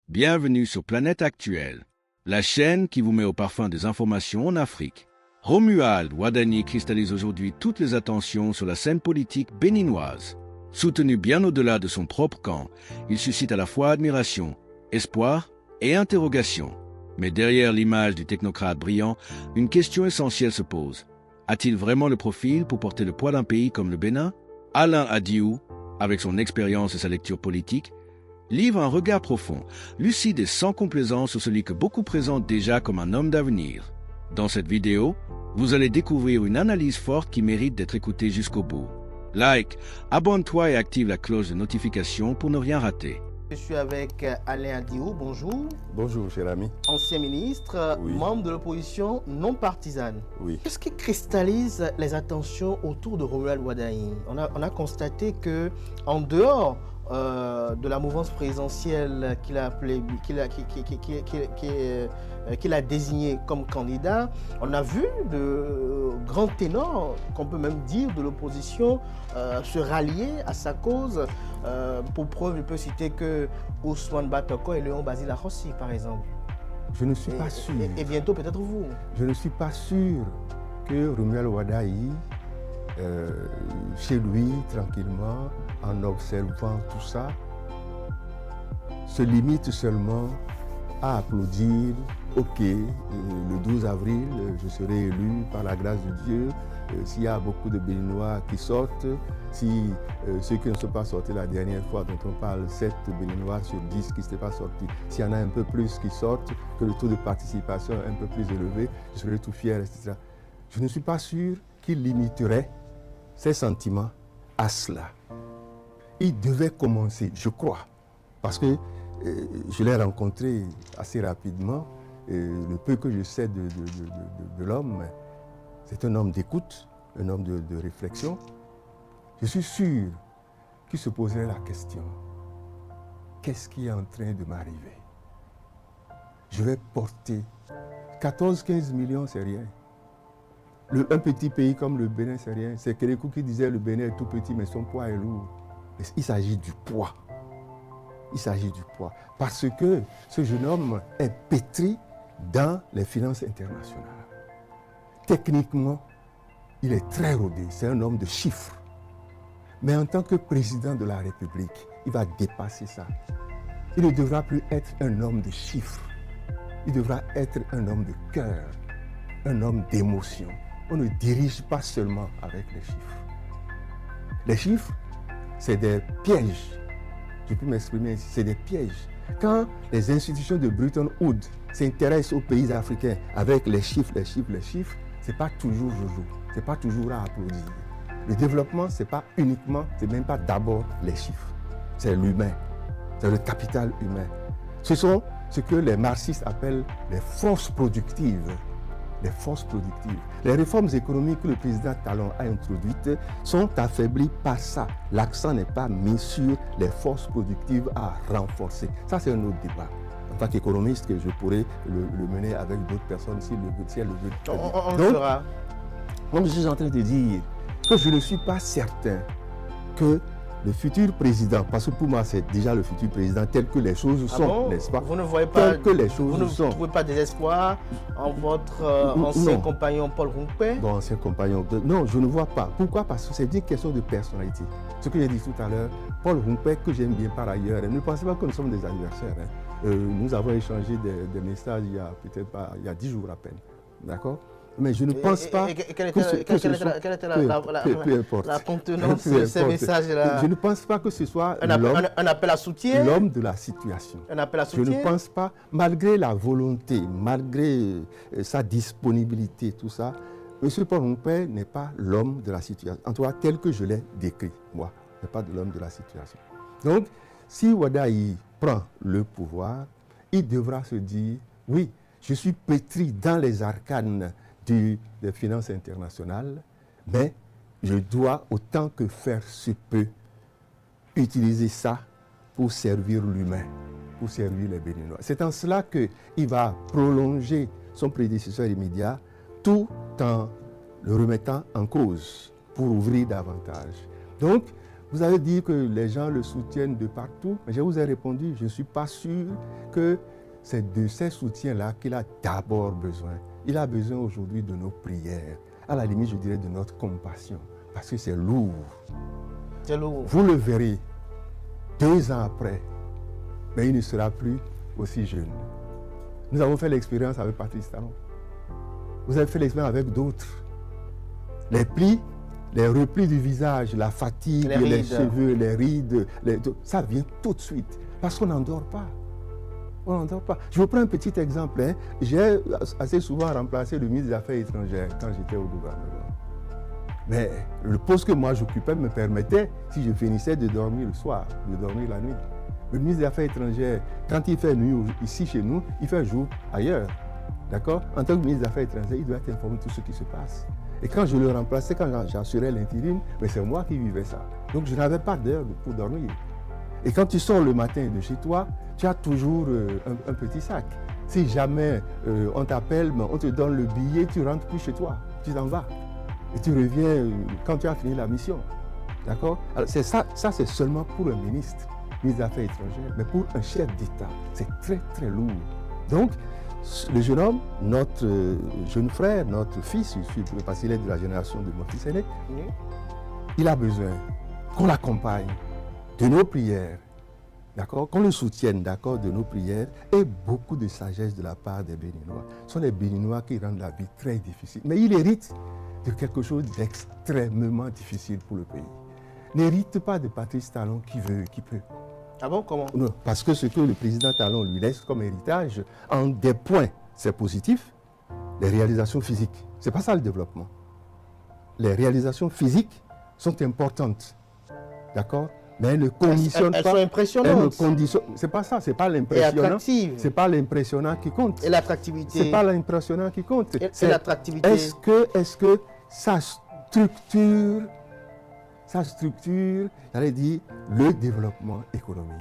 Bienvenue sur Planète Actuelle, la chaîne qui vous met au parfum des informations en Afrique. Romuald Wadani cristallise aujourd'hui toutes les attentions sur la scène politique béninoise. Soutenu bien au-delà de son propre camp, il suscite à la fois admiration, espoir et interrogation. Mais derrière l'image du technocrate brillant, une question essentielle se pose. A-t-il vraiment le profil pour porter le poids d'un pays comme le Bénin? Alain Adiou, avec son expérience et sa lecture politique, livre un regard profond, lucide et sans complaisance sur celui que beaucoup présentent déjà comme un homme d'avenir. Dans cette vidéo, vous allez découvrir une analyse forte qui mérite d'être écoutée jusqu'au bout. Like, abonne-toi et active la cloche de notification pour ne rien rater. Je suis avec Alain Adiou, bonjour. Bonjour, cher ami. Ancien ministre, Oui. membre de l'opposition non partisane. Oui. Qu'est-ce qui cristallise les attentions autour de Romuald Wadani? On a constaté que, en dehors de la mouvance présidentielle qu'il a désigné comme candidat, on a vu de grands ténors, qu'on peut même dire de l'opposition, se rallier à sa cause. Pour preuve, je peux citer que Ousmane Batoko et Léon Basile Rossi, par exemple. Je ne suis pas sûr. Et bientôt, peut-être vous. Je ne suis pas sûr que Romuald Wadani, chez lui, tranquillement, en observant tout ça, se limite seulement à applaudir. Ok, le 12 avril, je serai élu par la grâce de Dieu. S'il y a beaucoup de Béninois qui sortent, si ceux qui ne sont pas sortis la dernière fois, dont on parle, 7 Béninois sur 10 qui ne s'étaient pas sortis, s'il y en a un peu plus qui sortent, que le taux de participation est un peu plus élevé, je serai tout fier, etc. Je ne suis pas sûr qu'il limiterait ses sentiments à cela. Il devait commencer, je crois, parce que je l'ai rencontré assez rapidement, le peu que je sais de l'homme, c'est un homme d'écoute, un homme de réflexion. Je suis sûr qu'il se poserait la question, qu'est-ce qui est en train de m'arriver? Je vais porter 14-15 millions, c'est rien. Un petit pays comme le Bénin, c'est rien. C'est Kérékou qui disait le Bénin est tout petit, mais son poids est lourd. Mais il s'agit du poids. Il s'agit du poids. Parce que ce jeune homme est pétri dans les finances internationales. Techniquement, il est très rodé. C'est un homme de chiffres. Mais en tant que président de la République, il va dépasser ça. Il ne devra plus être un homme de chiffres. Il devra être un homme de cœur, un homme d'émotion. On ne dirige pas seulement avec les chiffres. Les chiffres, c'est des pièges. Je peux m'exprimer ici, c'est des pièges. Quand les institutions de Bretton Woods s'intéressent aux pays africains avec les chiffres, ce n'est pas toujours joujou, ce n'est pas toujours à applaudir. Le développement, ce n'est pas uniquement, ce n'est même pas d'abord les chiffres. C'est l'humain, c'est le capital humain. Ce sont ce que les marxistes appellent les forces productives. Les forces productives. Les réformes économiques que le président Talon a introduites sont affaiblies par ça. L'accent n'est pas mis sur les forces productives à renforcer. Ça, c'est un autre débat. En tant qu'économiste, que je pourrais le mener avec d'autres personnes si elle le veut. On le fera. Donc, je suis en train de dire que je ne suis pas certain que le futur président, parce que pour moi c'est déjà le futur président tel que les choses sont, n'est-ce pas? Vous ne voyez pas, tel que les choses vous ne sont. trouvez pas désespoir en votre ancien compagnon Paul Rumpé? Bon, ancien compagnon. Non, je ne vois pas. Pourquoi? Parce que c'est une question de personnalité. Ce que j'ai dit tout à l'heure, Paul Rumpé, que j'aime bien par ailleurs, ne pensez pas que nous sommes des adversaires. Nous avons échangé des messages il y a 10 jours à peine. D'accord? Mais je ne pense pas quelle était la contenance de ces messages-là? Je ne pense pas que ce soit un appel à soutien. L'homme de la situation. Un appel à soutien. Je ne pense pas, malgré la volonté, malgré sa disponibilité, tout ça, M. Paul Rumpé n'est pas l'homme de la situation. En tout cas, tel que je l'ai décrit, moi, n'est pas de l'homme de la situation. Donc, si Wadani prend le pouvoir, il devra se dire, oui, je suis pétri dans les arcanes des finances internationales, mais je dois, autant que faire se peut, utiliser ça pour servir l'humain, pour servir les Béninois. C'est en cela qu'il va prolonger son prédécesseur immédiat tout en le remettant en cause pour ouvrir davantage. Donc, Vous avez dit que les gens le soutiennent de partout, mais je vous ai répondu, je ne suis pas sûr que c'est de ces soutiens-là qu'il a d'abord besoin. Il a besoin aujourd'hui de nos prières, à la limite, je dirais, de notre compassion, parce que c'est lourd. C'est lourd. Vous le verrez 2 ans après, mais il ne sera plus aussi jeune. Nous avons fait l'expérience avec Patrice Talon. Vous avez fait l'expérience avec d'autres. Les plis, les replis du visage, la fatigue, les cheveux, les rides, ça vient tout de suite. Parce qu'on n'endort pas. On n'endort pas. Je vous prends un petit exemple. Hein. J'ai assez souvent remplacé le ministre des Affaires étrangères quand j'étais au gouvernement. Mais le poste que moi j'occupais me permettait, si je finissais, de dormir le soir, de dormir la nuit. Le ministre des Affaires étrangères, quand il fait nuit ici chez nous, il fait jour ailleurs. D'accord? En tant que ministre des Affaires étrangères, il doit être informé de tout ce qui se passe. Et quand je le remplaçais, quand j'assurais l'intérim, c'est moi qui vivais ça. Donc je n'avais pas d'heure pour dormir. Et quand tu sors le matin de chez toi, tu as toujours un petit sac. Si jamais on t'appelle, on te donne le billet, tu rentres plus chez toi, tu t'en vas. Et tu reviens quand tu as fini la mission. D'accord? Alors c'est ça c'est seulement pour un ministre des Affaires étrangères, mais pour un chef d'État, c'est très très lourd. Donc, le jeune homme, notre jeune frère, notre fils, parce qu'il est de la génération de mon fils aîné, il a besoin qu'on l'accompagne de nos prières, d'accord, qu'on le soutienne, d'accord, de nos prières, et beaucoup de sagesse de la part des Béninois. Ce sont les Béninois qui rendent la vie très difficile. Mais il hérite de quelque chose d'extrêmement difficile pour le pays. N'hérite pas de Patrice Talon qui veut, qui peut. Ah bon, comment? Non, parce que ce que le président Talon lui laisse comme héritage, en des points, c'est positif, les réalisations physiques. Ce n'est pas ça le développement. Les réalisations physiques sont importantes, d'accord? Mais elles ne conditionnent pas. Elles sont impressionnantes. C'est pas ça, c'est pas l'impressionnant. C'est pas l'impressionnant qui compte. Et l'attractivité. C'est pas l'impressionnant qui compte. Et l'attractivité. Est-ce que ça structure, j'allais dire, le développement économique.